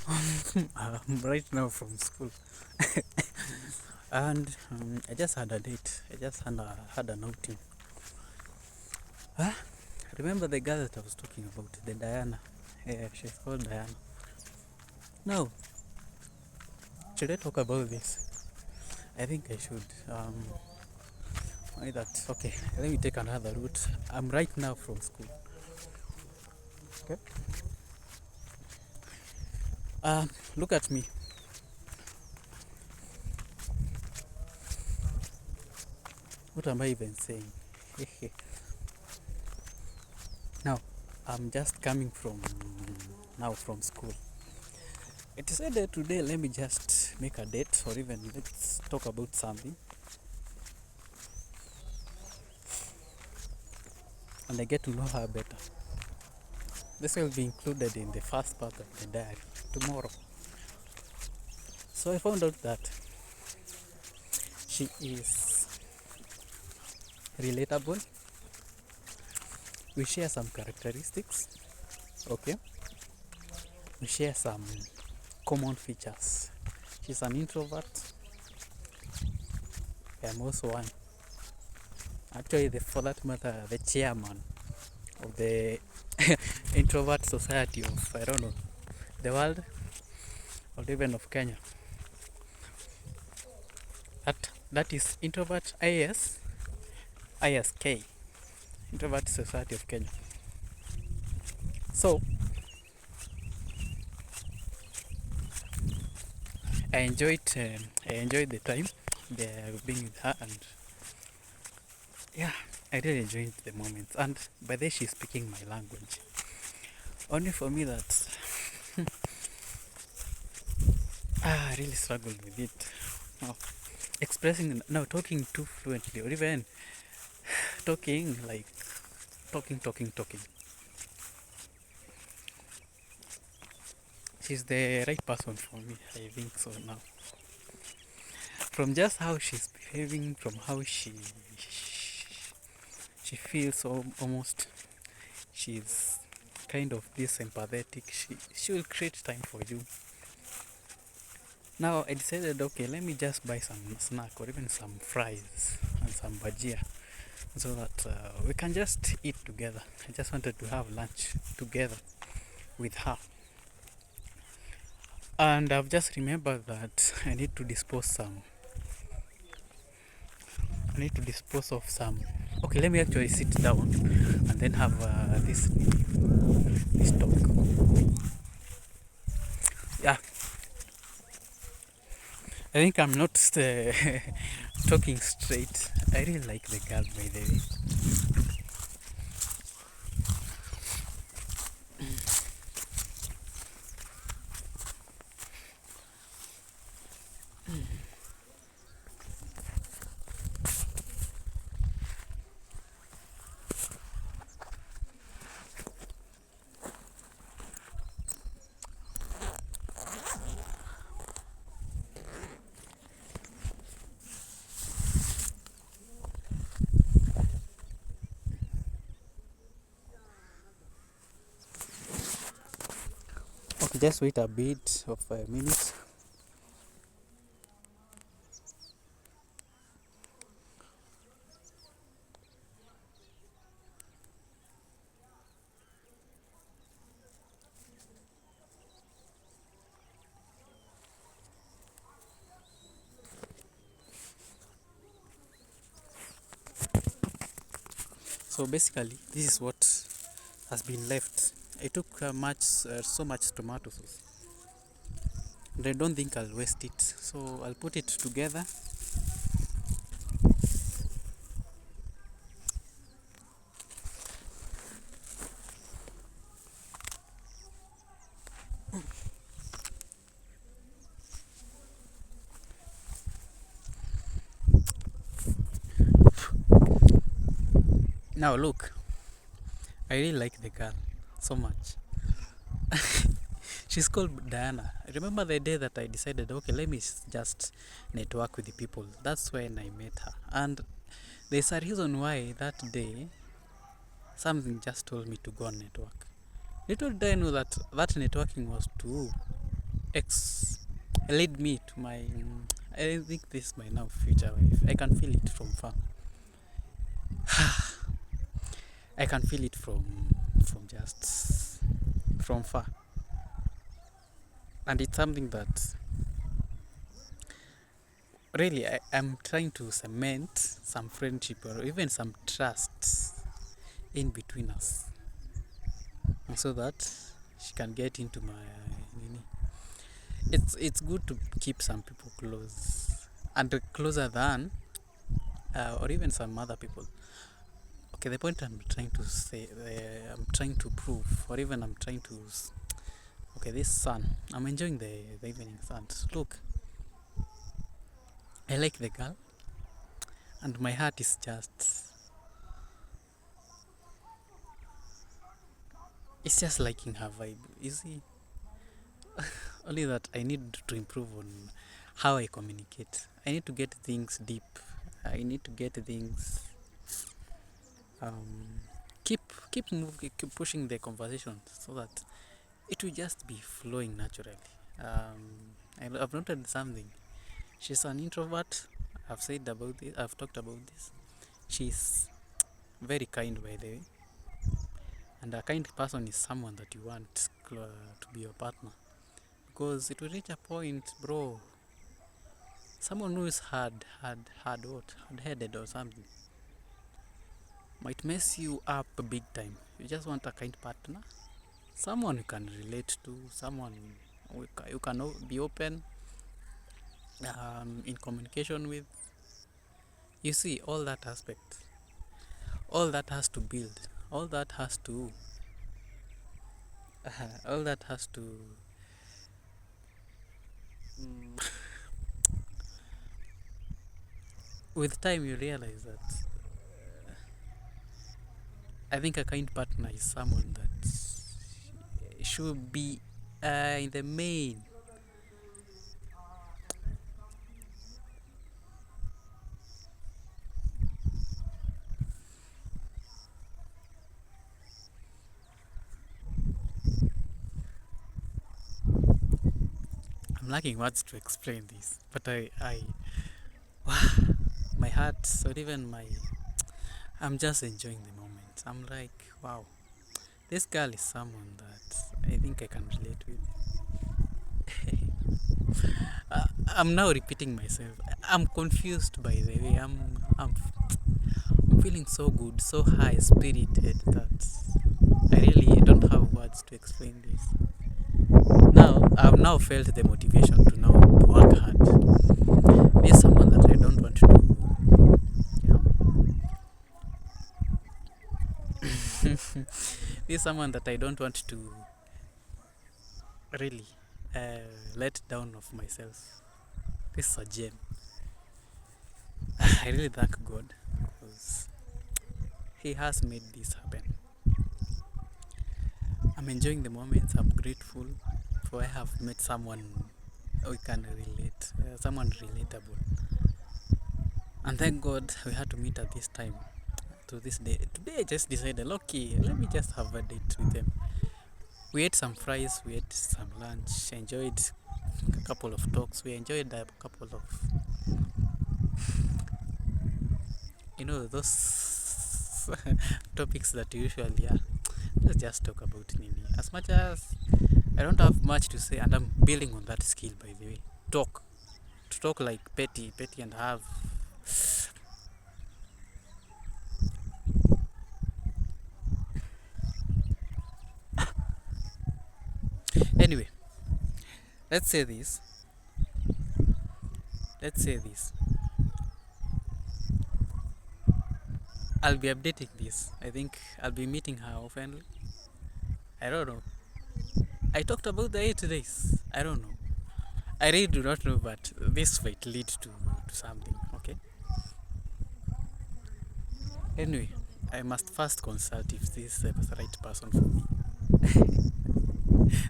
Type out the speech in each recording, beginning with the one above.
I'm right now from school, and I just had a date. I just had an outing. Huh? Remember the girl that I was talking about, the Diana? Yeah, she's called Diana. No, should I talk about this? I think I should. Why that? Okay, let me take another route. I'm right now from school. Okay. Look at me. What am I even saying? Now, I'm just coming from school. I decided today let me just make a date or even let's talk about something and I get to know her better. This will be included in the first part of the diary tomorrow. So I found out that she is relatable. We share some characteristics, okay? We share some common features. She's an introvert. I'm also one. Actually, for that matter, the chairman of the introvert society of, I don't know, the world or even of Kenya. That is introvert ISK, introvert society of Kenya. So I enjoyed the time being with her, and yeah, I really enjoyed the moments. And by the way, she's speaking my language. Only for me that I really struggled with it. Now, expressing now talking too fluently or even talking like talking. She's the right person for me. I think so now. From just how she's behaving, from how she feels so almost she's kind of this empathetic. She will create time for you. Now I decided, okay, let me just buy some snack or even some fries and some bajia so that we can just eat together. I just wanted to have lunch together with her. And I've just remembered that I need to dispose of some. Okay, let me actually sit down and then have this talk. Yeah, I think I'm not talking straight. I really like the girl, by the way. Okay, just wait a bit of a minute. So basically, this is what has been left. I took so much tomato sauce, and I don't think I'll waste it. So I'll put it together. Now look, I really like the girl so much. She's called Diana. Remember the day that I decided, okay, let me just network with the people. That's when I met her. And there's a reason why that day something just told me to go on network. Little did I know that that networking was too. ex lead me to my I think this is my now future wife. I can feel it from far. I can feel it just from far, and it's something that really I'm trying to cement some friendship or even some trust in between us, so that she can get into my nini. It's good to keep some people close and closer than or even some other people. Okay, the point I'm trying to say, I'm trying to prove, or even I'm trying to okay, this sun, I'm enjoying the evening sun. Look, I like the girl, and my heart is just, it's just liking her vibe. You see, only that I need to improve on how I communicate. I need to get things deep. I need to get things um, keep pushing the conversation so that it will just be flowing naturally. I've noted something. She's an introvert. I've talked about this. She's very kind, by the way. And a kind person is someone that you want to be your partner. Because it will reach a point, bro. Someone who is hard-headed or something might mess you up big time. You just want a kind partner, someone you can relate to, someone you can be open in communication with. You see, all that aspect, all that has to build, all that has to, all that has to. With time, you realize that I think a kind partner is someone that should be in the main. I'm lacking words to explain this, but my heart, or even I'm just enjoying the moment. I'm like, wow, this girl is someone that I think I can relate with. I'm now repeating myself. I'm confused, by the way. I'm feeling so good, so high spirited that I really don't have words to explain this. Now I've now felt the motivation to now work hard. There's someone that I don't want to do. There's someone that I don't want to really let down of myself. This is a gem. I really thank God because He has made this happen. I'm enjoying the moments. I'm grateful for I have met someone we can relate, someone relatable. And thank God we had to meet at this time, to this day. Today I just decided, okay, let me just have a date with them. We ate some fries, we ate some lunch, enjoyed a couple of talks, we enjoyed a couple of, those topics that usually are. Let's just talk about Nini. As much as I don't have much to say, and I'm building on that skill, by the way. To talk like petty, and have. Anyway, let's say this. I'll be updating this. I think I'll be meeting her often. I don't know. I talked about the 8 days. I don't know. I really do not know, but this might lead to something, okay? Anyway, I must first consult if this is the right person for me.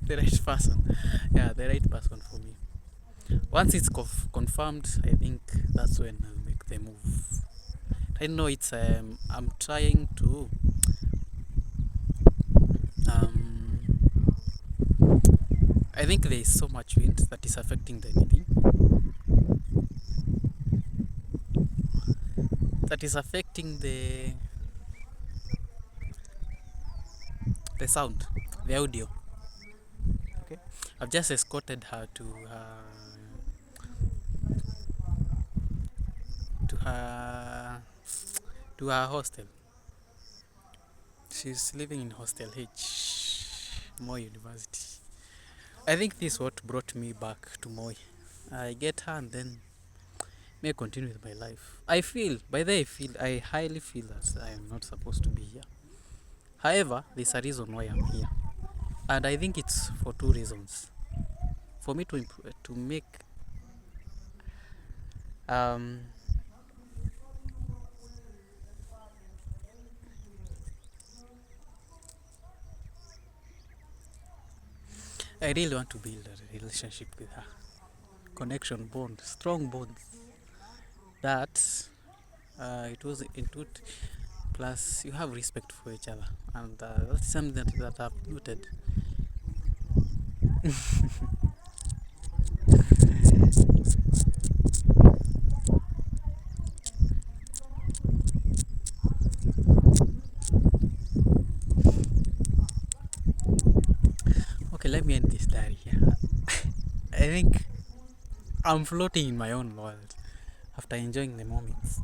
The right person. Yeah, the right person for me. Once it's confirmed, I think that's when I'll make the move. I know it's I'm trying to I think there is so much wind that is affecting the anything. That is affecting the sound, the audio. Okay, I've just escorted her to her to her hostel. She's living in Hostel H, Moi University. I think this is what brought me back to Moi. I get her and then may continue with my life. I highly feel that I am not supposed to be here. However, there's a reason why I'm here. And I think it's for two reasons. For me to make I really want to build a relationship with her. Connection bond, strong bonds. That it was into plus you have respect for each other, and that's something that I've noted. Okay, let me end this diary here. I think I'm floating in my own world after enjoying the moments.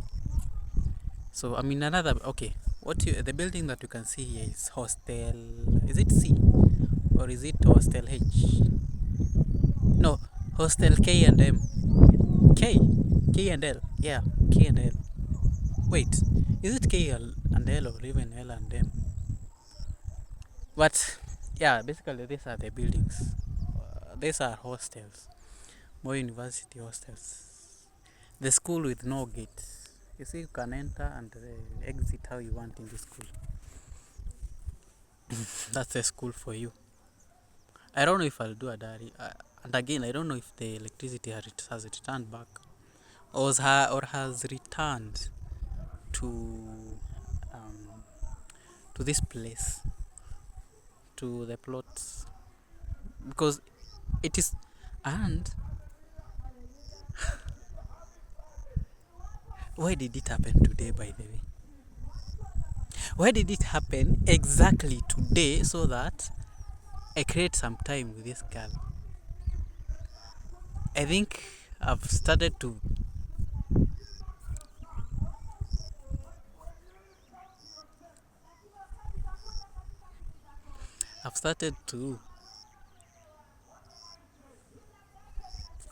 So I'm in another. Okay, the building that you can see here is hostel. Is it C or is it hostel H? No, hostel K and M. K and L. Yeah, K and L. Wait, is it K and L or even L and M? But yeah, basically these are the buildings. These are hostels, more university hostels. The school with no gate. You see, you can enter and exit how you want in this school. That's a school for you. I don't know if I'll do a diary. And again, I don't know if the electricity has returned back or has returned um, to this place, to the plots, because it is. And why did it happen today, by the way? Why did it happen exactly today so that I create some time with this girl? I think I've started to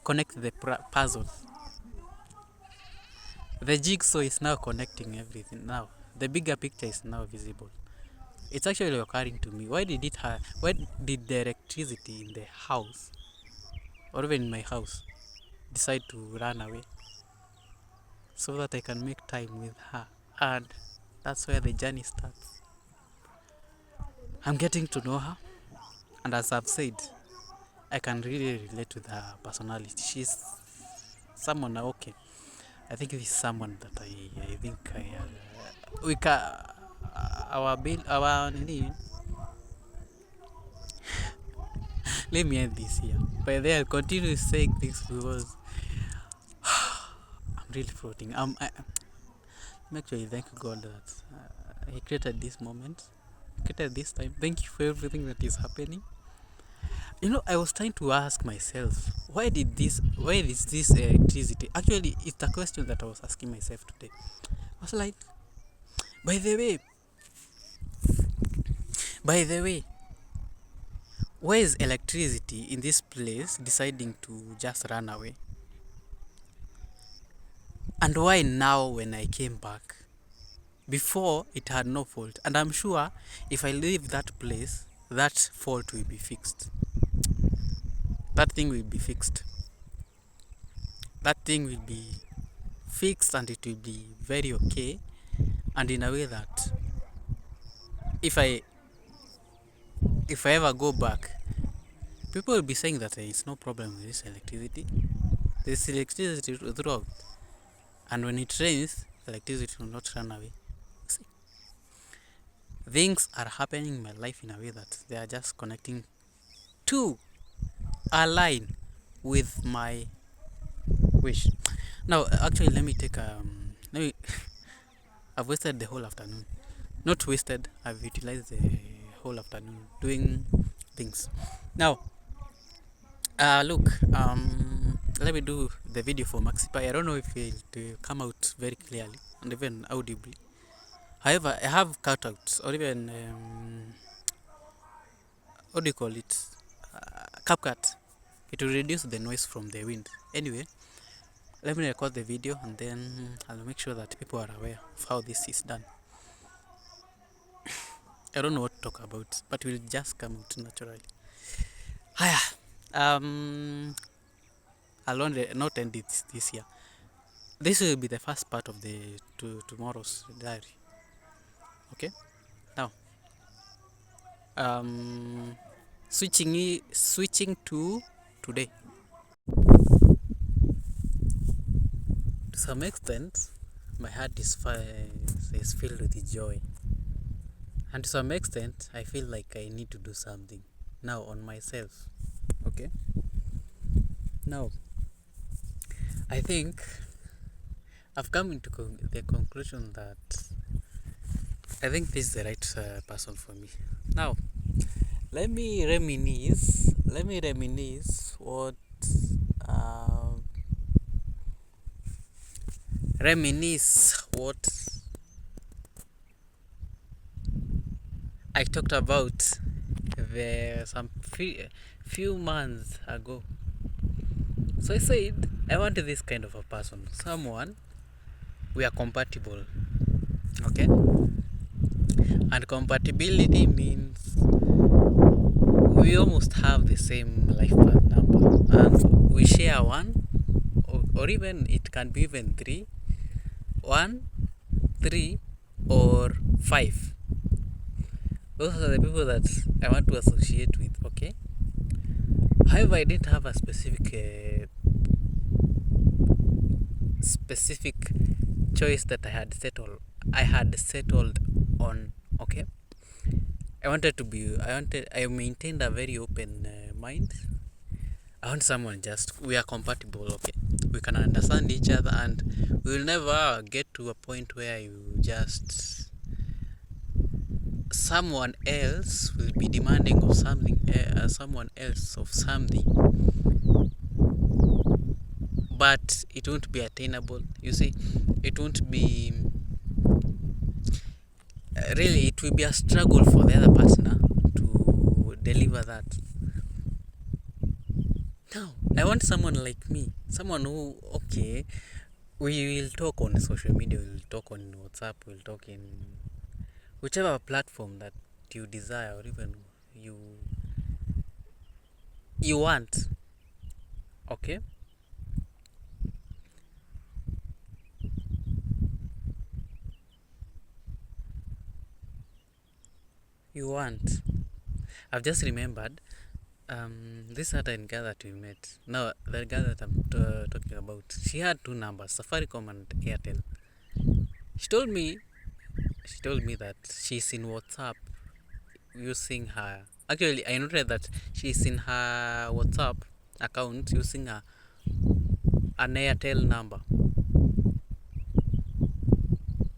connect the puzzle. The jigsaw is now connecting everything now. The bigger picture is now visible. It's actually occurring to me. Why did the electricity in the house or even in my house decide to run away so that I can make time with her? And that's where the journey starts. I'm getting to know her, and as I've said, I can really relate with her personality. She's someone okay. I think this is someone that I think we can our nini. Let me end this here. But then I'll continue saying things because I'm really floating. I'm actually thank God that He created this moment, created this time. Thank you for everything that is happening. You know, I was trying to ask myself, why is this electricity? Actually, it's a question that I was asking myself today. I was like, by the way, why is electricity in this place deciding to just run away? And why now when I came back? Before it had no fault. And I'm sure if I leave that place, that fault will be fixed. That thing will be fixed. That thing will be fixed and it will be very okay. And in a way that if I ever go back, people will be saying that there is no problem with this electricity. There's electricity throughout. And when it rains, electricity will not run away. See, things are happening in my life in a way that they are just connecting two align with my wish. Now, actually, let me take let me. I've wasted the whole afternoon. Not wasted. I've utilized the whole afternoon doing things. Now, look. Let me do the video for MaxiPi. I don't know if it will come out very clearly and even audibly. However, I have cutouts or even what do you call it? CapCut. It will reduce the noise from the wind. Anyway, let me record the video and then I'll make sure that people are aware of how this is done. I don't know what to talk about, but it will just come out naturally. Haya, I'll not end it this year. This will be the first part of the tomorrow's diary. Okay, now switching to today. To some extent, my heart is filled with joy, and to some extent, I feel like I need to do something now on myself. Okay, now I think I've come into the conclusion that I think this is the right person for me. Now, let me reminisce what I talked about some few months ago. So I said I want this kind of a person, someone we are compatible. Okay, and compatibility means we almost have the same life path number and we share one, or even it can be even 3, 1, 3 or 5. Those are the people that I want to associate with. Okay, however, I didn't have a specific choice that I had settled on. Okay, I maintained a very open mind. I want someone we are compatible. Okay, we can understand each other and we will never get to a point where you just someone else will be demanding of something, someone else of something, but it won't be attainable. You see, it won't be really, it will be a struggle for the other partner to deliver that. Now, I want someone like me, someone who, okay, we will talk on social media, we'll talk on WhatsApp, we'll talk in whichever platform that you desire or even you want. Okay, you want. I've just remembered this certain girl that we met. Now, the girl that I'm talking about, she had 2 numbers, Safaricom and Airtel. She told me that she's in WhatsApp using her. Actually, I noted that she's in her WhatsApp account using an Airtel number.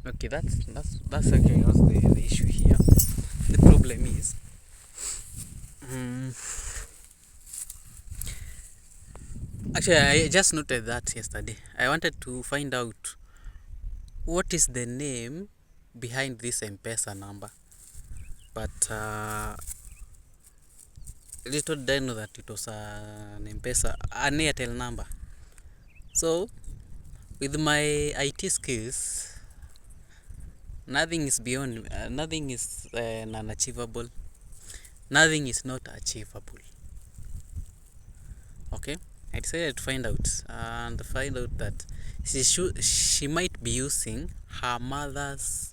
Okay, that's okay. What's the issue here? The problem is, actually, I just noted that yesterday. I wanted to find out what is the name behind this M-Pesa number, but little did I know that it was an M-Pesa, an Airtel number. So, with my IT skills, nothing is unachievable. Nothing is not achievable. Okay, I decided to find out that she might be using her mother's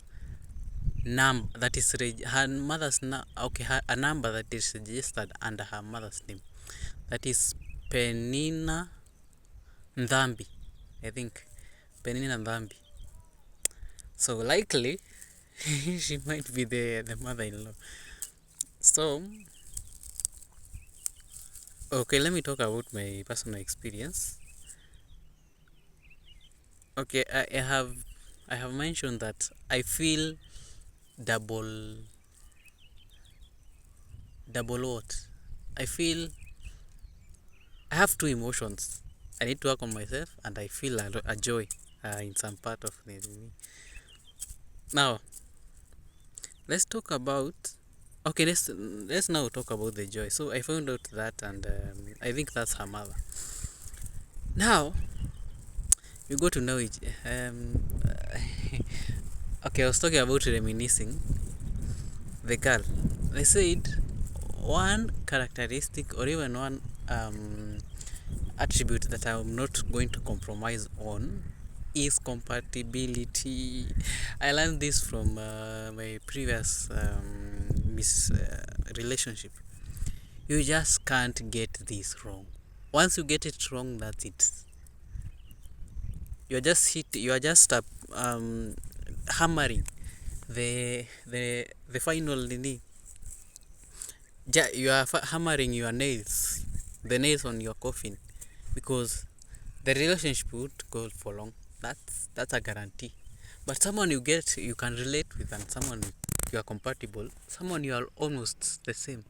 number, that is her mother's a number that is registered under her mother's name, that is Penina Ndhambi, I think. Penina Ndhambi. So likely she might be the mother-in-law. So Okay, let me talk about my personal experience. Okay, I have mentioned that I feel double double what? I feel I have two emotions. I need to work on myself, and I feel a joy in some part of me. Now, let's talk about. Okay, let's now talk about the joy. So I found out that, and I think that's her mother. Now you go to know it. Okay, I was talking about reminiscing the girl. They said one characteristic or even one attribute that I'm not going to compromise on is compatibility. I learned this from my previous relationship. You just can't get this wrong. Once you get it wrong, that's it. You are just hammering the final nini. You are hammering your nails, the nails on your coffin, because the relationship would go for long. That's a guarantee. But someone you can relate with, and someone you are compatible, someone you are almost the same,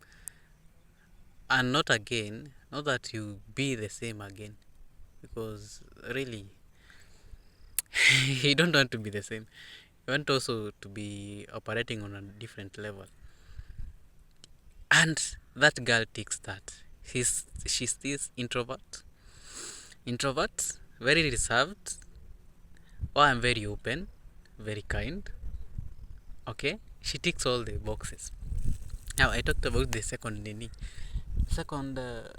and not that you be the same again, because really you don't want to be the same. You want also to be operating on a different level. And that girl takes that. She's this introvert, very reserved. Oh, I'm very open, very kind. Okay, she ticks all the boxes. Now I talked about the second nini, second the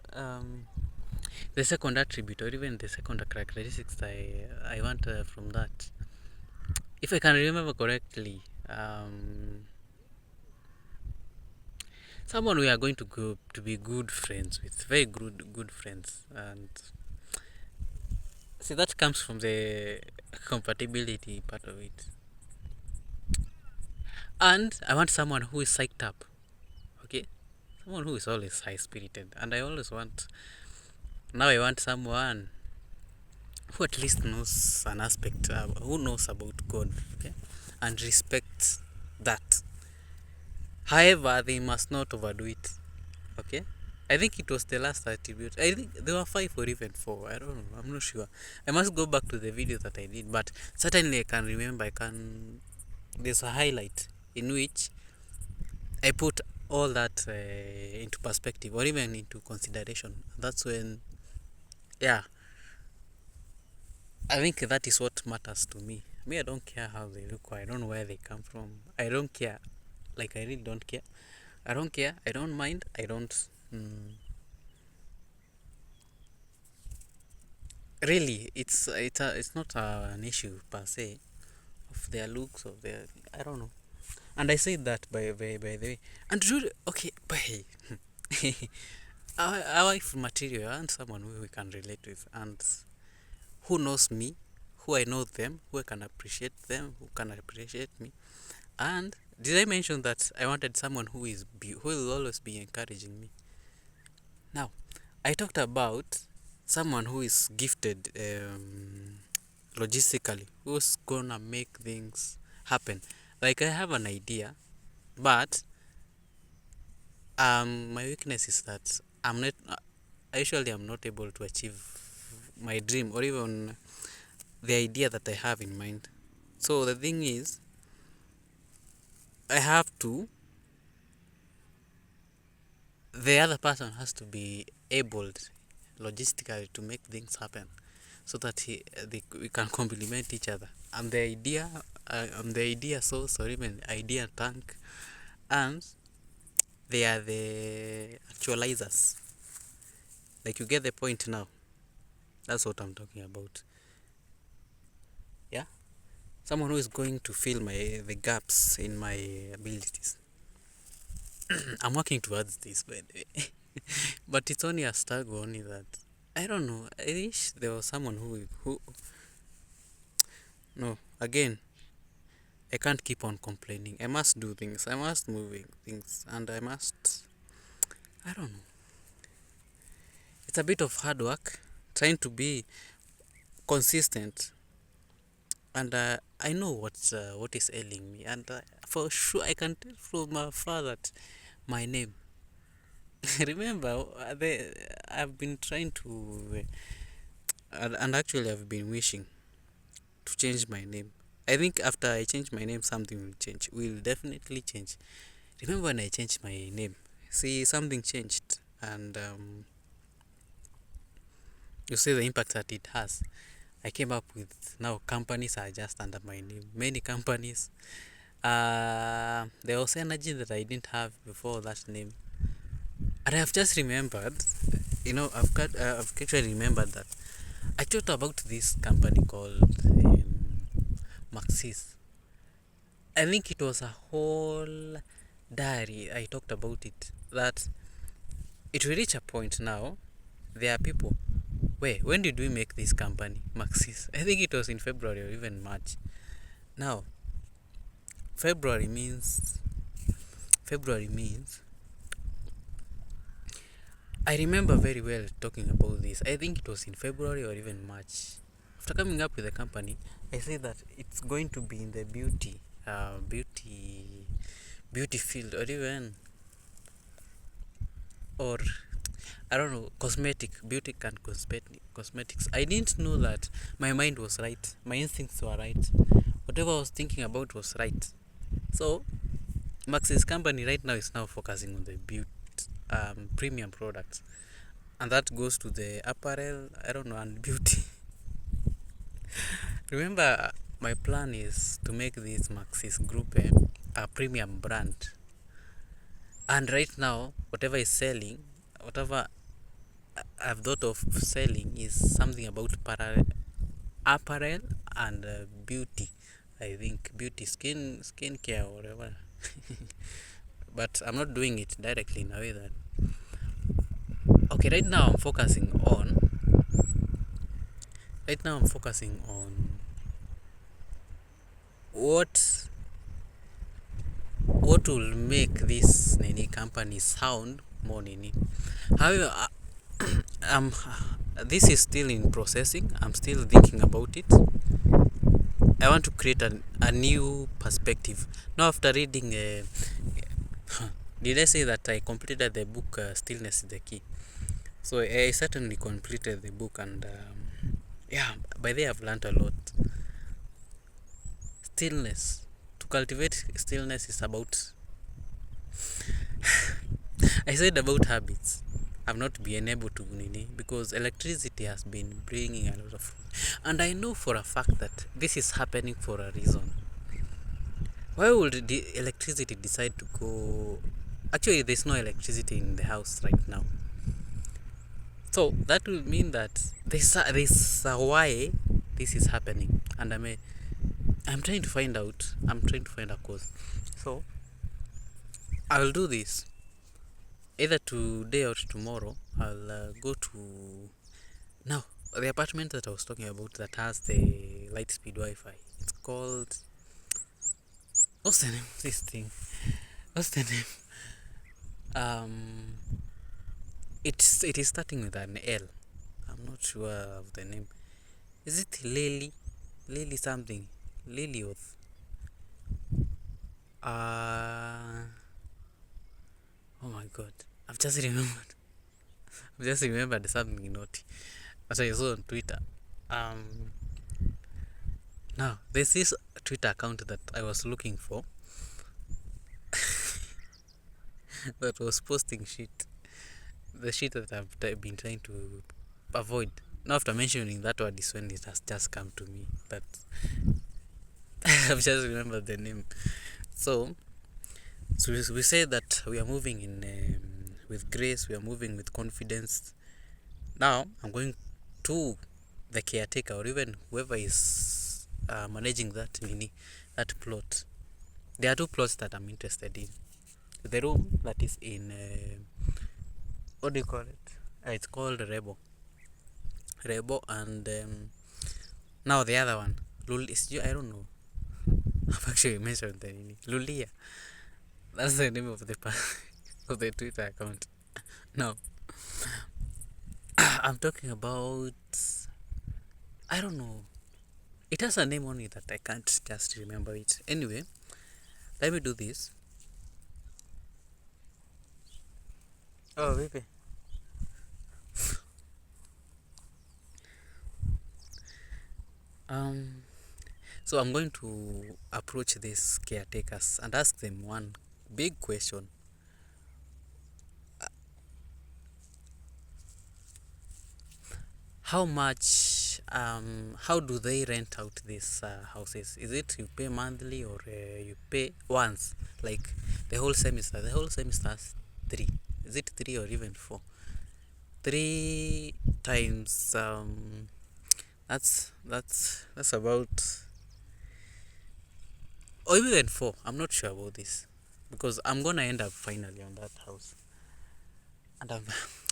second attribute, or even the second characteristics I want from that. If I can remember correctly, someone we are going to go to be good friends with, very good friends, and see that comes from the compatibility part of it. And I want someone who is psyched up, okay, someone who is always high spirited, and I want someone who at least knows an aspect, who knows about God, okay, and respects that. However, they must not overdo it. Okay, I think it was the last attribute. I think there were 5 or even 4. I don't know. I'm not sure. I must go back to the video that I did, but certainly I can remember. I can. There's a highlight in which I put all that into perspective or even into consideration. That's when, yeah, I think that is what matters to me. Me, I don't care how they look, or I don't know where they come from. I don't care. Like, I really don't care. I don't care. I don't mind. I don't. Really, it's not an issue per se of their looks, of their, I don't know. And I say that by the way. And really, okay, by our wife material and someone who we can relate with, and who knows me, who I know them, who I can appreciate them, who can appreciate me. And did I mention that I wanted someone who will always be encouraging me? Now, I talked about someone who is gifted logistically, who's gonna make things happen. Like, I have an idea, but my weakness is that I usually am not able to achieve my dream or even the idea that I have in mind. So the thing is, I have to the other person has to be able logistically to make things happen, so that we can complement each other. I'm the idea source, or even idea tank, and they are the actualizers. Like, you get the point now. That's what I'm talking about. Yeah, someone who is going to fill the gaps in my abilities. I'm working towards this, by the way. But it's only a struggle, only that I don't know. I wish there was someone who no, again, I can't keep on complaining. I must do things. I must move things, and I don't know. it's a bit of hard work trying to be consistent, and I know what is ailing me, and for sure I can tell from afar that my name. Remember, I've been trying to, and actually I've been wishing to change my name. I think after I change my name, something will change. Will definitely change. Remember when I changed my name? See, something changed, and you see the impact that it has. I came up with now companies are just under my name. Many companies. There was energy that I didn't have before that name, and I've just remembered. I've actually remembered that I thought about this company called Maxis. I think it was a whole diary. I talked about it. That it will reach a point now. There are people. Wait, when did we make this company, Maxis? I think it was in February or even March. Now, February means. February means. I remember very well talking about this. I think it was in February or even March. After coming up with the company, I say that it's going to be in the beauty field, or even, or I don't know, beauty and cosmetics. I didn't know that my mind was right. My instincts were right. Whatever I was thinking about was right. So, Max's company right now is now focusing on the beauty, premium products, and that goes to the apparel. I don't know, and beauty. Remember, my plan is to make this Maxis Group a premium brand, and right now, whatever is selling, whatever I've thought of selling is something about apparel and beauty. I think beauty, skincare, or whatever. But I'm not doing it directly in a way that. Okay, right now I'm focusing on. Right now I'm focusing on what will make this Nini company sound more Nini. However, this is still in processing. I'm still thinking about it. I want to create a new perspective. Now, after reading, did I say that I completed the book Stillness is the Key? So I certainly completed the book, and yeah, by there I've learned a lot. Stillness. To cultivate stillness is about. I said about habits. I've not been able to because electricity has been bringing a lot of, and I know for a fact that this is happening for a reason. Why would the electricity decide to go? Actually, there's no electricity in the house right now, so that will mean that there's a why this is happening, and I'm trying to find out. I'm trying to find a cause. So I'll do this either today or tomorrow. I'll go to now the apartment that I was talking about that has the light speed Wi-Fi. It's called, what's the name of this thing? What's the name? It is starting with an L. I'm not sure of the name. Is it Lily? Lily something? Lilyoth? Oh my God! I've just remembered. I've just remembered something naughty that I saw on Twitter. Now there's this Twitter account that I was looking for that was posting shit. The shit that I've been trying to avoid. Now after mentioning that word is when it has just come to me. But I've just remembered the name. So we say that we are moving in with grace. We are moving with confidence. Now I'm going to the caretaker or even whoever is managing that plot. There are two plots that I'm interested in. The room that is in what do you call it? It's called Rebo, and now the other one, I don't know. I've actually mentioned the name. Lulia. That's the name of the of the Twitter account. Now, I'm talking about, I don't know. It has a name on it that I can't just remember it. Anyway, let me do this. Oh, baby. Um, so I'm going to approach these caretakers and ask them one big question. How much, how do they rent out these houses? Is it you pay monthly or you pay once, like the whole semester? The whole semester's 3. Is it 3 or even 4? 3 times, that's about, or even 4. I'm not sure about this because I'm gonna end up finally on that house, and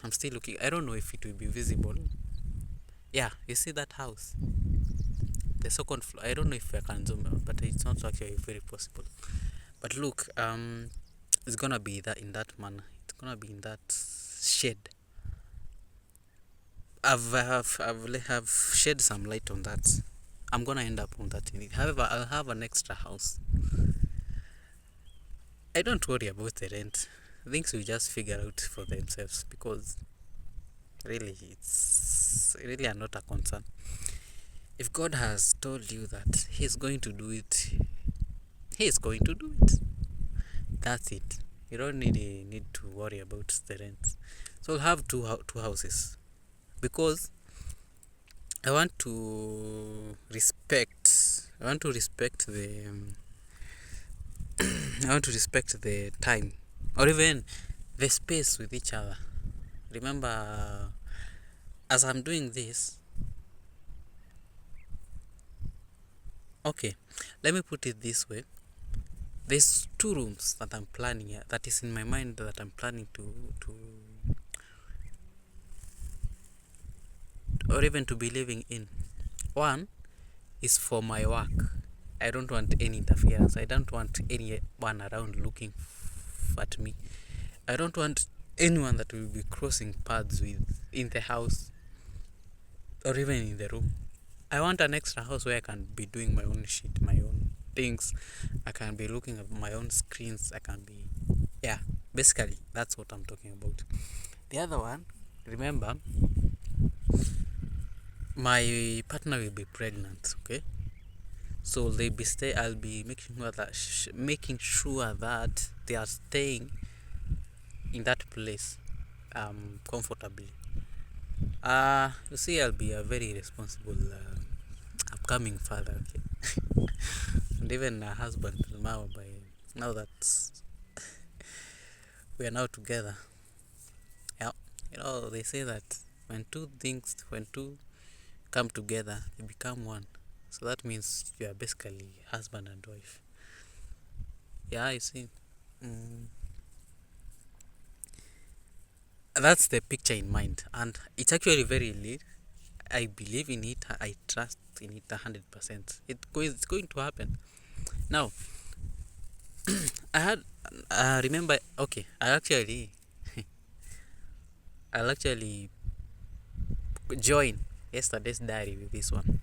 I'm still looking. I don't know if it will be visible. Yeah, you see that house, the second floor. I don't know if I can zoom out, but it's not actually very possible. But look, it's gonna be that in that manner. It's gonna be in that shed. Have shed some light on that. I'm gonna end up on that. However, I'll have an extra house. I don't worry about the rent. Things will just figure out for themselves because really it's really are not a concern. If God has told you that He's going to do it, He's going to do it. That's it. You don't need to worry about the rent. So I'll have two houses because I want to respect. I want to respect the. I want to respect the time, or even the space with each other. Remember, as I'm doing this, okay, let me put it this way. There's 2 rooms that I'm planning here, that is in my mind that I'm planning to or even to be living in. One is for my work. I don't want any interference. I don't want anyone around looking at me. I don't want anyone that will be crossing paths with in the house or even in the room. I want an extra house where I can be doing my own shit, my own things. I can be looking at my own screens. I can be, yeah, basically, that's what I'm talking about. The other one, remember, my partner will be pregnant, okay? So I'll be making sure that they are staying in that place comfortably. You see, I'll be a very responsible upcoming father, okay? And even a husband now that we are now together. Yeah, they say that when two come together, they become one. So that means you are basically husband and wife. Yeah, you see. Mm, that's the picture in mind, and it's actually very late. I believe in it. I trust in it 100%. It's going to happen. Now, I had remember. Okay, I'll actually join yesterday's diary with this one,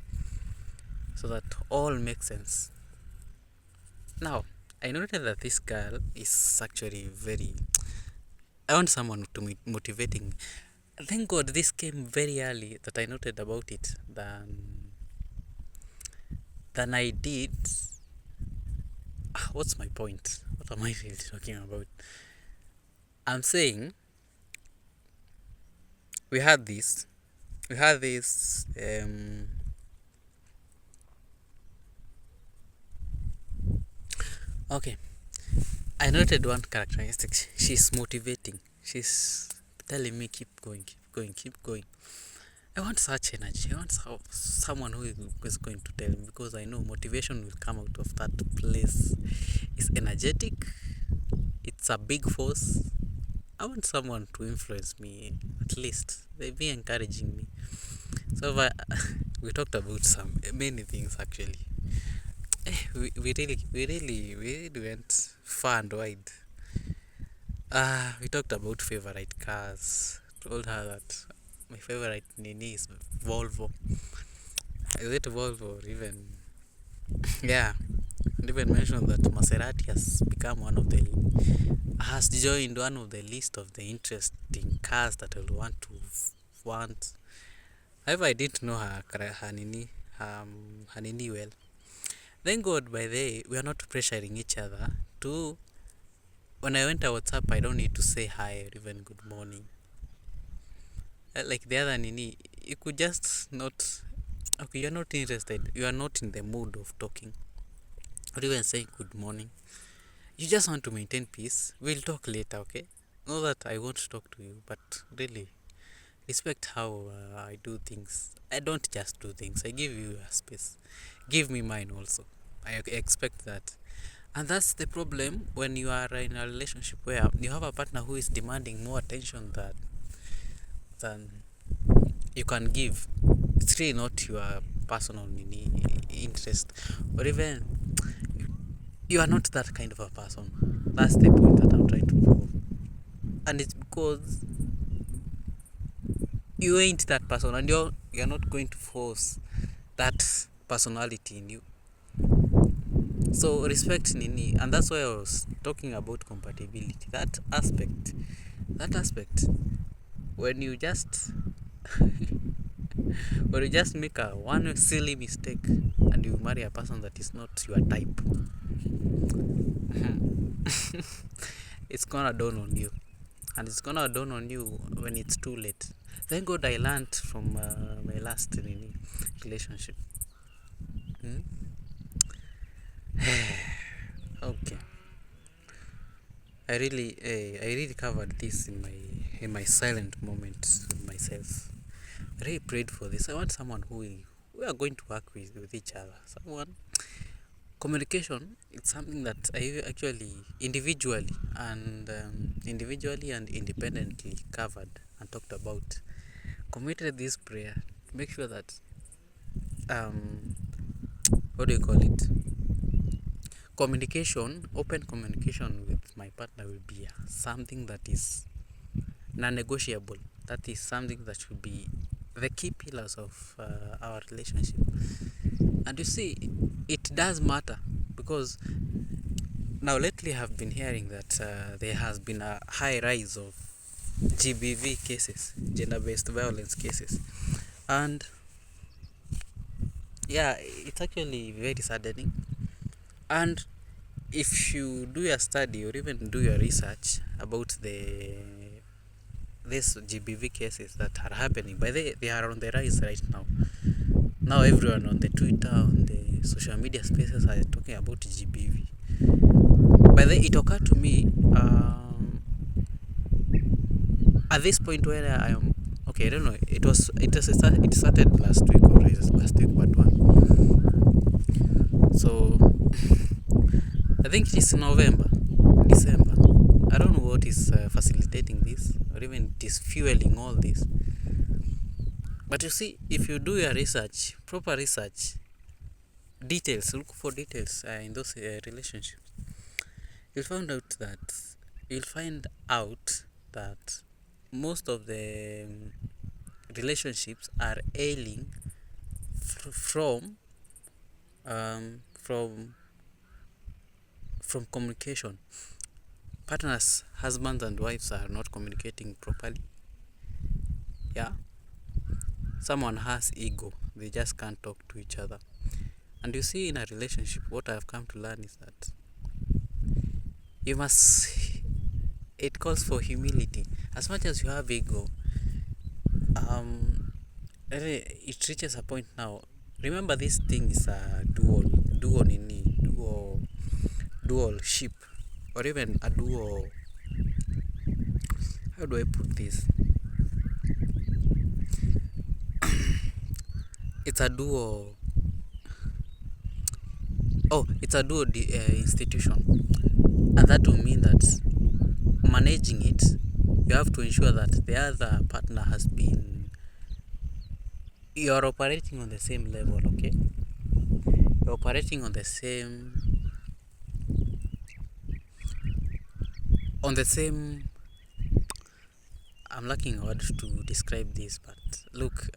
so that all makes sense. Now, I noted that this girl is actually very. I want someone to be motivating. Thank God this came very early that I noted about it than I did. What's my point? What am I really talking about? I'm saying we had this. We had this. Okay, I noted one characteristic. She's motivating. She's telling me keep going, keep going, keep going. I want such energy. I want someone who is going to tell me, because I know motivation will come out of that place. It's energetic. It's a big force. I want someone to influence me, at least. They be encouraging me. So we talked about many things actually. We really went far and wide. We talked about favorite cars. Told her that my favorite nini is Volvo. Is it Volvo or even yeah? And even mentioned that Maserati has joined one of the list of the interesting cars that I will want. However, I didn't know her nini well. Thank God, by the way, we are not pressuring each other to. When I went to WhatsApp, I don't need to say hi or even good morning. Like the other nini, you could just not. Okay, you're not interested. You are not in the mood of talking or even saying good morning. You just want to maintain peace. We'll talk later, okay? Not that I won't talk to you, but really respect how I do things. I don't just do things. I give you a space. Give me mine also. I expect that. And that's the problem when you are in a relationship where you have a partner who is demanding more attention than you can give. It's really not your personal interest, or even you are not that kind of a person. That's the point that I'm trying to prove. And it's because you ain't that person, and you're not going to force that personality in you. So respect nini, and that's why I was talking about compatibility. That aspect, when you just make a one silly mistake and you marry a person that is not your type, it's gonna dawn on you, and it's gonna dawn on you when it's too late. Thank God I learned from my last relationship. Hmm? Okay, I really covered this in my silent moments with myself. I really prayed for this. I want someone who we are going to work with each other. Someone communication. It's something that I actually individually and independently covered and talked about. Committed this prayer to make sure that um what do you call it? Open communication with my partner will be something that is non-negotiable. That is something that should be the key pillars of our relationship. And you see, it does matter because now lately I've been hearing that there has been a high rise of GBV cases, gender-based violence cases, and yeah, it's actually very saddening. And if you do your study or even do your research about these GBV cases that are happening, they are on the rise right now. Now everyone on the Twitter, on the social media spaces are talking about GBV. By the it occurred to me at this point where I am okay. I don't know. It started last week or last week, but one. So I think it's November, December. I don't know what is facilitating this or even it is fueling all this. But you see, if you do your research, proper research, look for details in those relationships, you'll find out that most of the relationships are ailing from communication. Partners, husbands and wives are not communicating properly. Yeah, someone has ego, they just can't talk to each other. And you see, in a relationship, what I've come to learn is that it calls for humility. As much as you have ego, it reaches a point now. Remember, this thing is a dual ship, or even a dual. How do I put this? It's a dual. Oh, it's a dual institution, and that will mean that managing it, you have to ensure that the other partner has been. You're operating on the same level, okay? You're operating on the same I'm lacking a word to describe this, but look,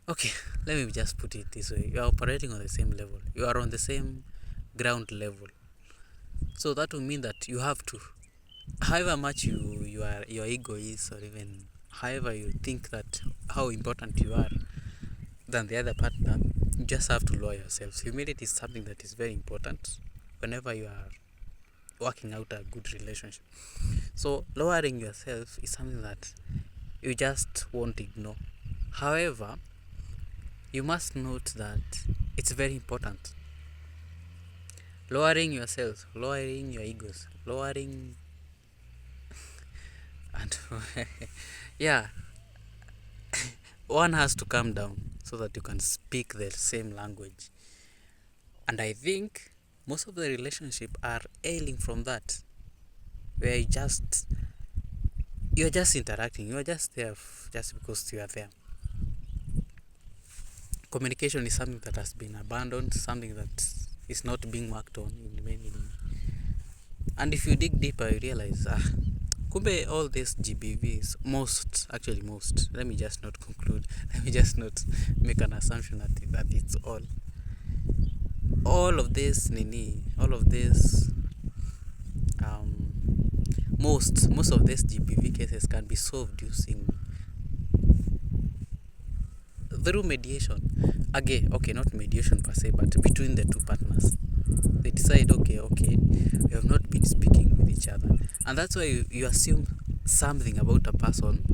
okay, let me just put it this way. You are operating on the same level. You are on the same ground level. So that will mean that you have to, however much your ego is, or even however you think that how important you are than the other partner, you just have to lower yourself. Humility is something that is very important whenever you are working out a good relationship. So lowering yourself is something that you just won't ignore. However, you must note that it's very important. Lowering yourself, lowering your egos, lowering and yeah, one has to calm down so that you can speak the same language. And I think most of the relationship are ailing from that, where you're just interacting, you're just there just because you are there. Communication is something that has been abandoned, something that is not being worked on in many. And if you dig deeper, you realize, kumbe all these GBVs, most, let me just not conclude, let me just not make an assumption that it's all of this most of these GBV cases can be solved using through mediation. Again, okay, not mediation per se, but between the two partners. They decide, okay, we have not been speaking with each other. And that's why you assume something about a person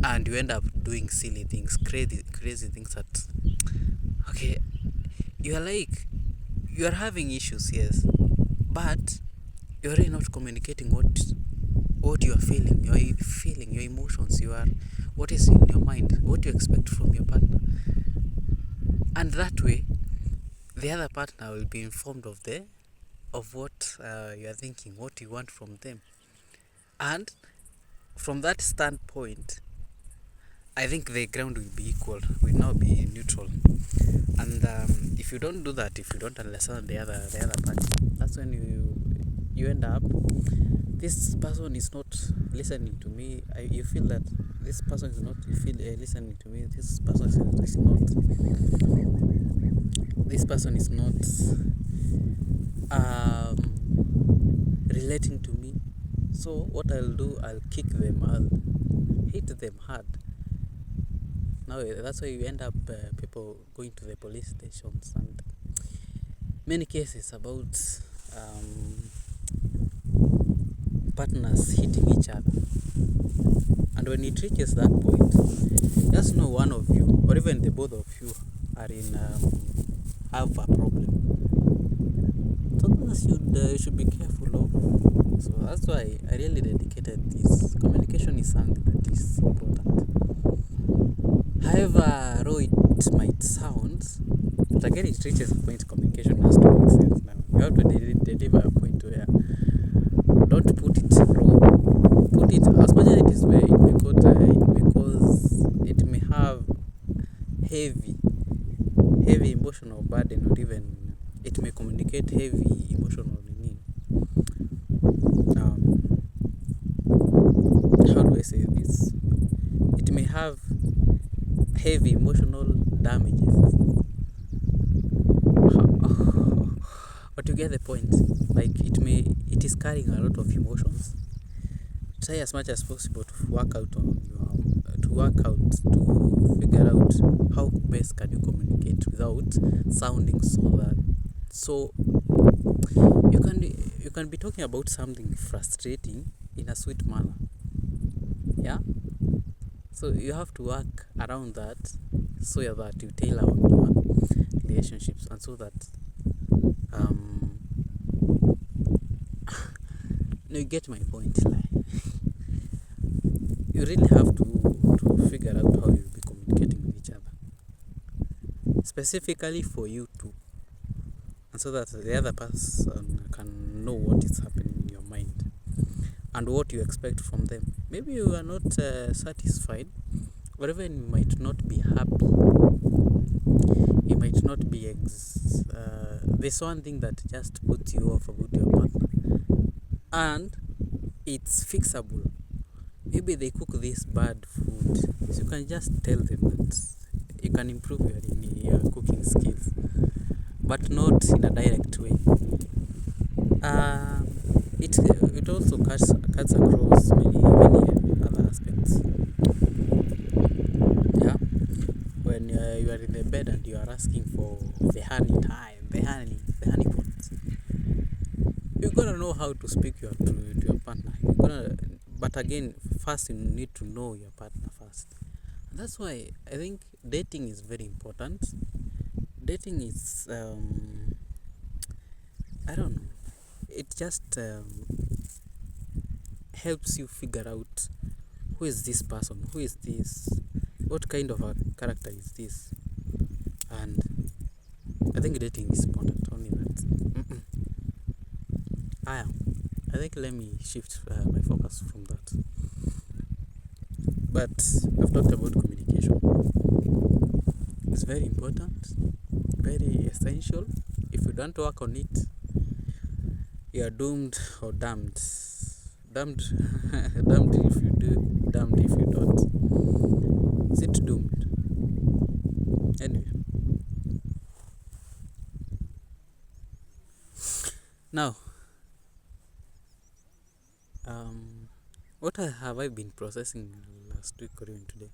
and you end up doing silly things, crazy things that, okay, you are having issues, yes, but you're really not communicating what you are feeling, your emotions, what is in your mind, what you expect from your partner. And that way, the other partner will be informed of what you are thinking, what you want from them. And from that standpoint, I think the ground will be equal, will not be neutral. And if you don't do that, if you don't understand the other party, that's when you end up, this person is not listening to me. You feel that this person is not listening to me. This person is not relating to me. So what I'll do, I'll kick them, I'll hit them hard. Now that's why you end up people going to the police stations, and many cases about partners hitting each other. And when it reaches that point, just know one of you, or even the both of you, are in have a problem. Sometimes you should be careful of. So that's why I really dedicated this. Communication is something that is important. However raw it might sound, but again it reaches a point communication has to make sense now. You have to deliver a point where don't put it raw. Put it as much as it is where because it may have heavy emotional burden, or even it may communicate heavy emotional meaning. How do I say this? It may have heavy emotional damages. But you get the point. Like it is carrying a lot of emotions. Try as much as possible to figure out how best can you communicate without sounding so you can be talking about something frustrating in a sweet manner. Yeah. So you have to work around that so that you tailor on your relationships, and so that you get my point. You really have to figure out how you'll be communicating with each other, specifically for you two, and so that the other person can know what is happening in your mind and what you expect from them. Maybe you are not satisfied, or even you might not be happy. You might not be there's one thing that just puts you off about your partner, and it's fixable. Maybe they cook this bad food, so you can just tell them that you can improve your cooking skills, but not in a direct way. It also cuts across many other aspects. Yeah, when you are in the bed and you are asking for the honey time, the honey pot, you're gonna know how to speak to your partner. But again, first you need to know your partner first. And that's why I think dating is very important. Dating is I don't know. It just helps you figure out who is this person, who is this, what kind of a character is this, and I think dating is important. Only that. I think let me shift my focus from that. But I've talked about communication. It's very important, very essential. If you don't work on it, you are doomed or damned. Damned, damned if you do, damned if you don't. Is it doomed? Anyway, now, what have I been processing last week or even today?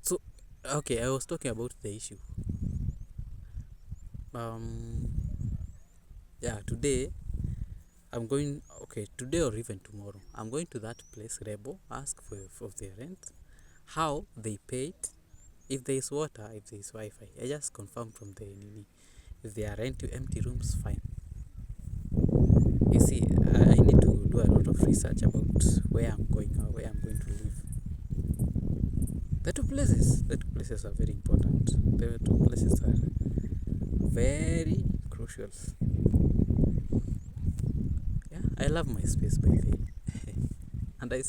So, okay, I was talking about the issue. Yeah, today today or even tomorrow, I'm going to that place, Rebo, ask for their rent, how they paid, if there is water, if there is Wi-Fi. I just confirm from the Nini. If they are empty rooms, fine. You see, I need to do a lot of research about where I'm going or where I'm going to live. The two places are very important. The two places are very crucial. Yeah, I love my space, by the way. And I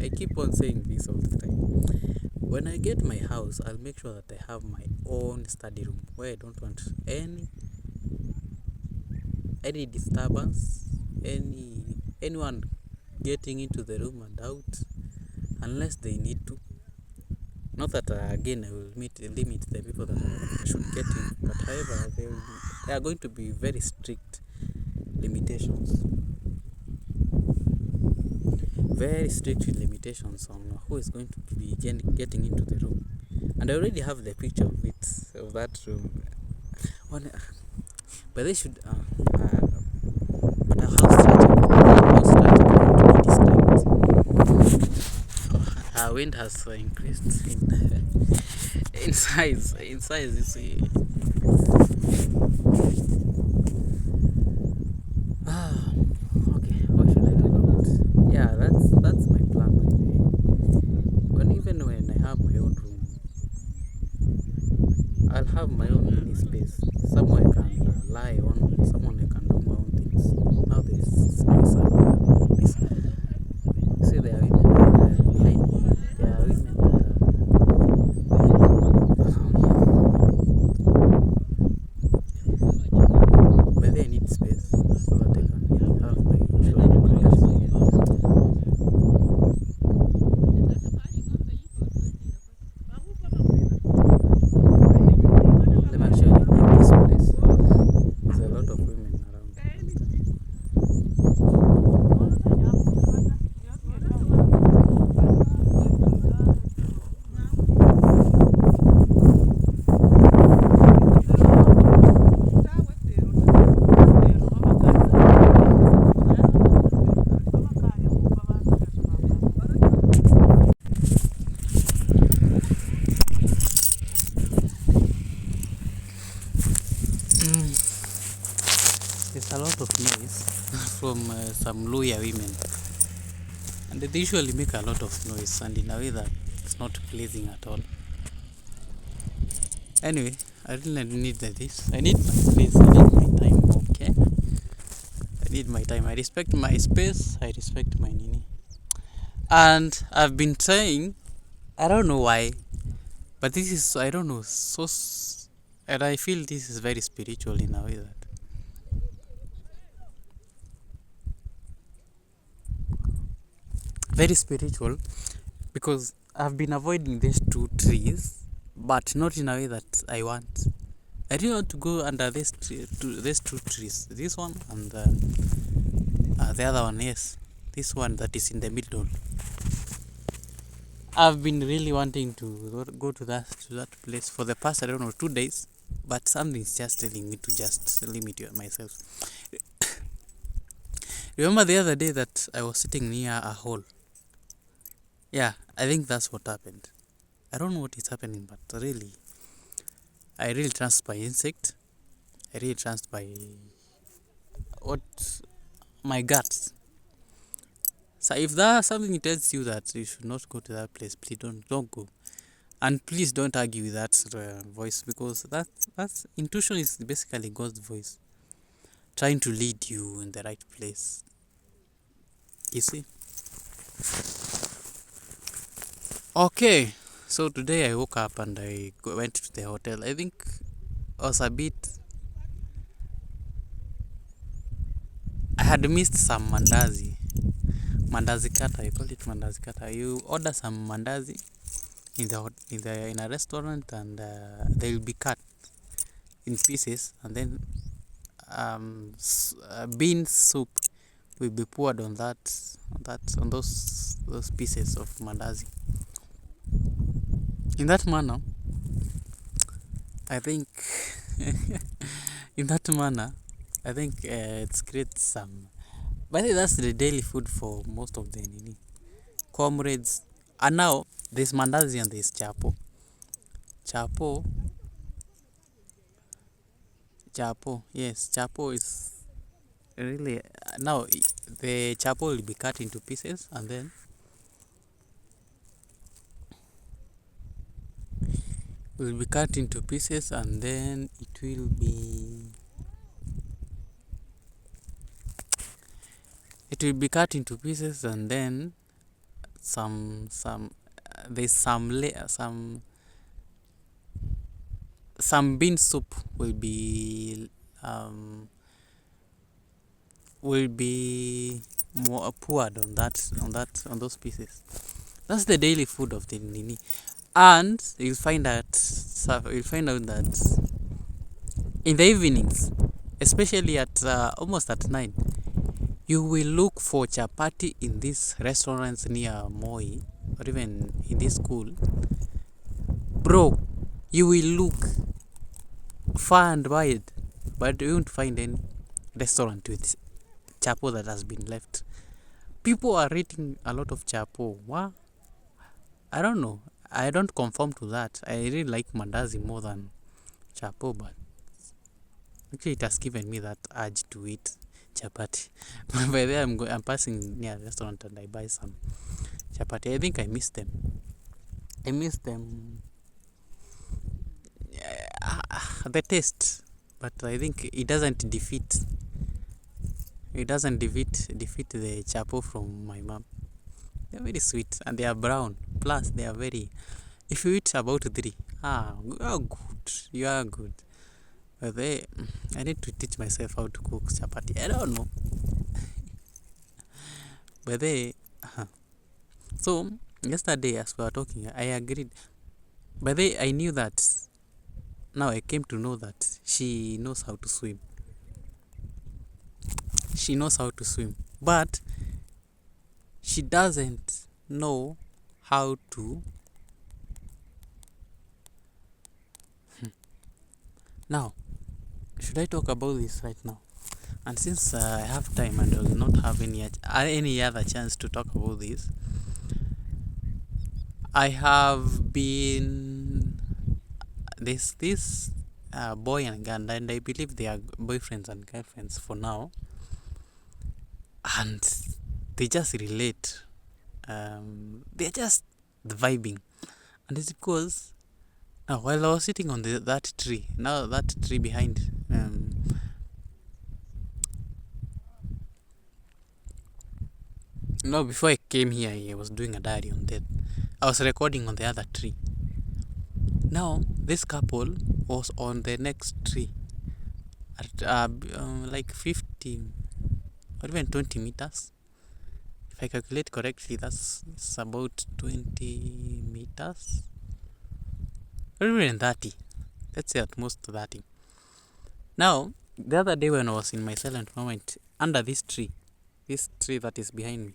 keep on saying this all the time. When I get my house, I'll make sure that I have my own study room where I don't want any disturbance, anyone getting into the room and out unless they need to. Not that again I will limit the people that should get in, but however there are going to be very strict limitations. Very strict limitations on who is going to be getting into the room. And I already have the picture of that room. But they should but a house structure to be described. Our wind has increased in size. You see. Okay, what should I talk about? Yeah, that's my plan. When I have my own room, I'll have my own mini space. Somewhere I can lie on, someone I can do my own things. Now there's space and peace. See, there are women behind me. There are women but they need space so that I can have my shoulder rest. Let me actually leave this place. There's a lot of women around. There's a lot of noise from some Luya women, and they usually make a lot of noise and in a way that it's not pleasing at all. Anyway, I really need this. I need my space. I need my time. Okay, I need my time. I respect my space. I respect my nini. And I've been saying, I don't know why, but this is, I don't know, and I feel this is very spiritual in a way that very spiritual, because I've been avoiding these two trees, but not in a way that I want. I really want to go under these two trees. This one and the other one, yes. This one that is in the middle. I've been really wanting to go to that place for the past, I don't know, 2 days, but something's just telling me to just limit myself. Remember the other day that I was sitting near a hole? Yeah, I think that's what happened. I don't know what is happening, but really, I really trust by instinct. I really trust by what my guts. So if there's something tells you that you should not go to that place, please don't go. And please don't argue with that voice, because that's intuition is basically God's voice trying to lead you in the right place. You see? Okay, so today I woke up and I went to the hotel. I think I was a bit. I had missed some mandazi. Mandazi kata, I call it mandazi kata. You order some mandazi in a restaurant, and they'll be cut in pieces, and then bean soup will be poured on those pieces of mandazi. In that manner, I think it creates some. But I think that's the daily food for most of the comrades. And now there's mandazi and there's chapo. Chapo, yes, chapo is really now the chapo will be cut into pieces, and then will be cut into pieces, and then it will be cut into pieces, and then there's some bean soup will be more poured on those pieces. That's the daily food of the nini. And you'll find out that in the evenings, especially at almost at 9, you will look for chapati in these restaurants near Moi, or even in this school. Bro, you will look far and wide, but you won't find any restaurant with chapo that has been left. People are eating a lot of chapo. What? I don't know. I don't conform to that. I really like mandazi more than chapo, but actually it has given me that urge to eat chapati. By the way, I'm passing near a restaurant and I buy some chapati. I think I miss them. The taste, but I think it doesn't defeat the chapo from my mom. They're very sweet and they are brown. Plus, they are very. If you eat about 3, you are good. But I need to teach myself how to cook chapati. I don't know. But so yesterday as we were talking, I agreed. But I knew that. Now I came to know that she knows how to swim. But she doesn't know how to. Now, should I talk about this right now? And since I have time and I will not have any other chance to talk about this, I have been this boy and girl, and I believe they are boyfriends and girlfriends for now, and they just relate. They're just vibing, and it's because while I was sitting on that tree behind, before I came here, I was doing a diary on that. I was recording on the other tree. Now this couple was on the next tree at like 50 or even 20 meters. If I calculate correctly, it's about 20 meters, or even 30. Let's say at most 30. Now, the other day when I was in my silent moment under this tree that is behind me,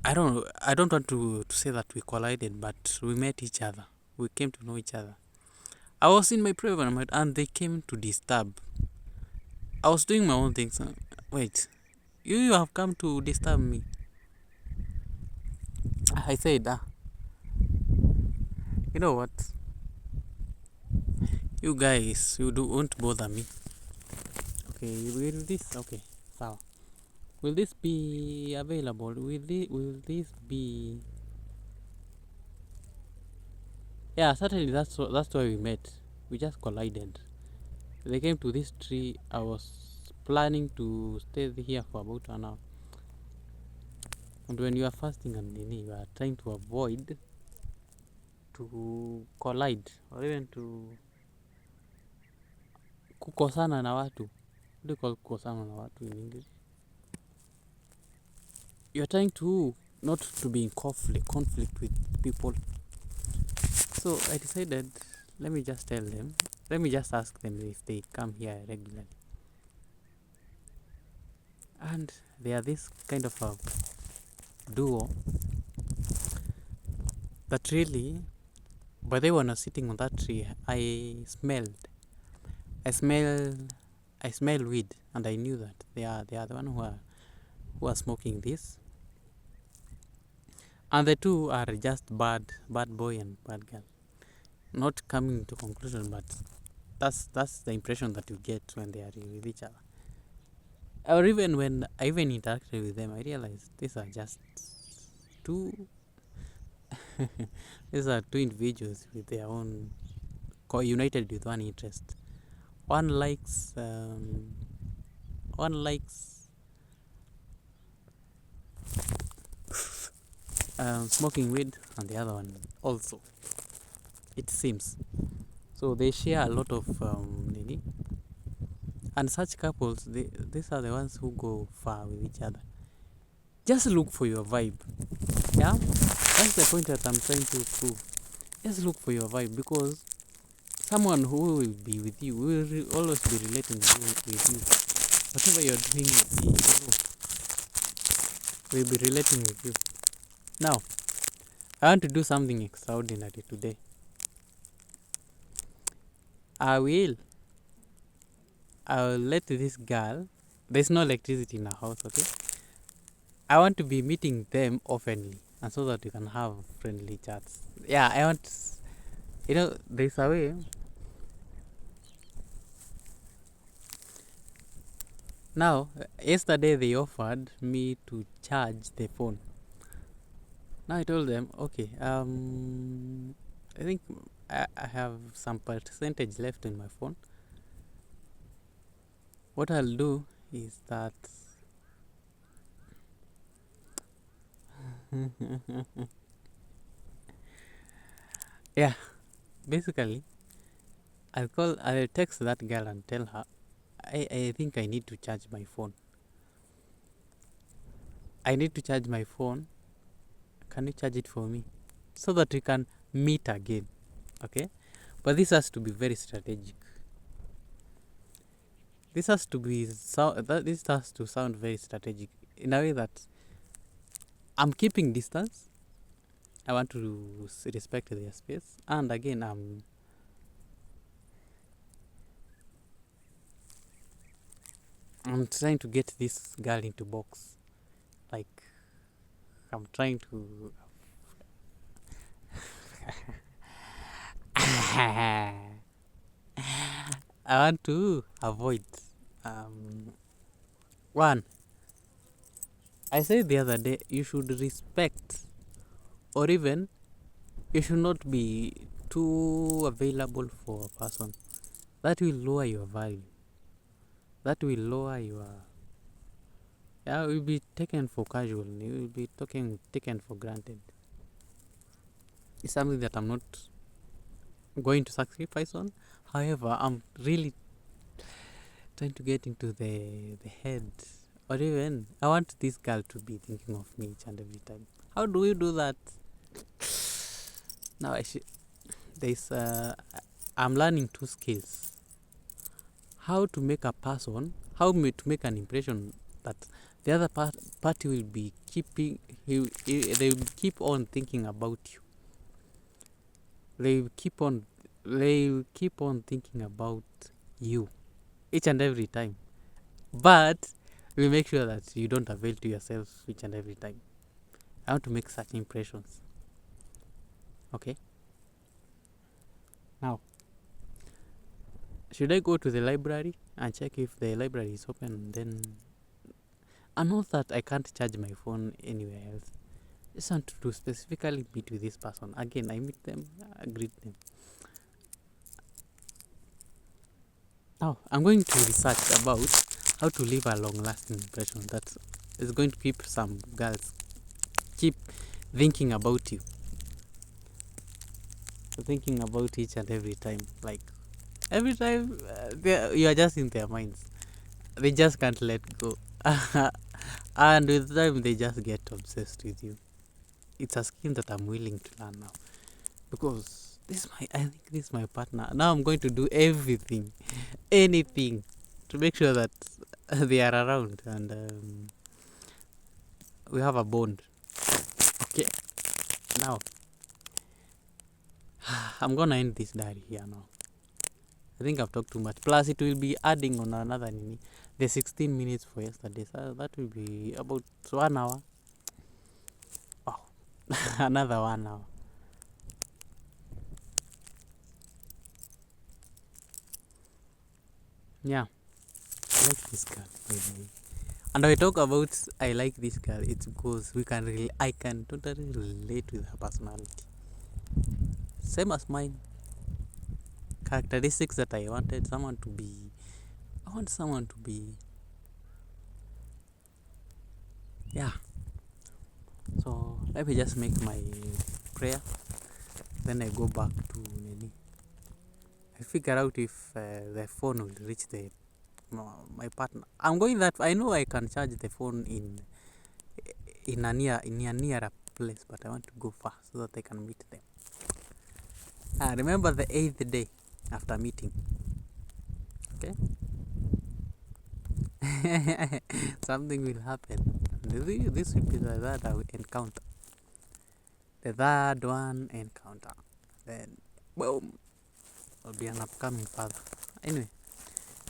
I don't want to say that we collided, but we met each other. We came to know each other. I was in my prayer environment and they came to disturb. I was doing my own things. Wait, you have come to disturb me. I said, you know what? You guys, won't bother me. Okay, will this? Okay, so will this be available? Will this be? Yeah, certainly that's why we met. We just collided. They came to this tree. I was planning to stay here for about an hour. And when you are fasting and you are trying to avoid to collide or even to kukosana na watu. What do you call kukosana na watu in English? You're trying to not to be in conflict with people. So I decided, let me just ask them if they come here regularly. And they are this kind of a duo that really, but they were not sitting on that tree. I smell weed, and I knew that they are the one who are smoking this. And the two are just bad boy and bad girl. Not coming to conclusion, but that's the impression that you get when they are with each other. Or even when I even interacted with them, I realized these are just two these are two individuals with their own united with one interest. One likes smoking weed, and the other one also, it seems. So they share a lot of and such couples, these are the ones who go far with each other. Just look for your vibe. Yeah, that's the point that I'm trying to prove. Just look for your vibe, because someone who will be with you will always be relating with you. Whatever you're doing, will be relating with you. Now, I want to do something extraordinary today. I will let this girl, there's no electricity in our house, okay? I want to be meeting them oftenly, and so that we can have friendly chats. Yeah, I want, there's a way. Now, yesterday they offered me to charge the phone. Now I told them, okay, I think I have some percentage left in my phone. What I'll do is that yeah, basically I'll text that girl and tell her I think I need to charge my phone. I need to charge my phone. Can you charge it for me? So that we can meet again. Okay? But this has to be very strategic. This has to sound very strategic in a way that I'm keeping distance. I want to respect their space, and again I'm trying to get this girl into box. Like, I'm trying to I want to avoid one. I said the other day, you should respect, or even you should not be too available for a person. That will lower your value. That will lower your, yeah, will be taken for casual. You will be taken for granted. It's something that I'm not going to sacrifice on. However, I'm really trying to get into the head, or even I want this girl to be thinking of me each and every time. How do you do that? Now there's I'm learning two skills: how to make a person, to make an impression that the other party will be they will keep on thinking about you. They will keep on thinking about you each and every time, but we make sure that you don't avail to yourself each and every time. I want to make such impressions. Okay, now should I go to the library and check if the library is open? Then I know that I can't charge my phone anywhere else. Just want to specifically meet with this person again. I meet them, I greet them. Now I'm going to research about how to leave a long-lasting impression that is going to keep some girls keep thinking about you, thinking about each and every time. Like every time you are just in their minds, they just can't let go. And with time they just get obsessed with you. It's a skill that I'm willing to learn now, because I think this is my partner. Now I'm going to do everything, anything, to make sure that they are around and we have a bond. Okay, now I'm gonna end this diary here now. I think I've talked too much. Plus, it will be adding on another the 16 minutes for yesterday. So that will be about 1 hour. Oh, another 1 hour. Yeah, I like this girl, by the way. And I talk about I like this girl, it's because I can totally relate with her personality. Same as mine. Characteristics that I want someone to be. Yeah. So let me just make my prayer. Then I go back to Nini. I figure out if the phone will reach my partner. I'm going that I know I can charge the phone in a nearer place, but I want to go far so that I can meet them. Remember the 8th day after meeting. Okay. Something will happen. This will be the third encounter. The third one encounter. Then boom, will be an upcoming father. Anyway,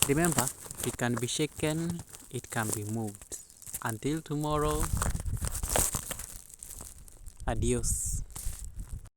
remember, it can be shaken, it can be moved. Until tomorrow, adios.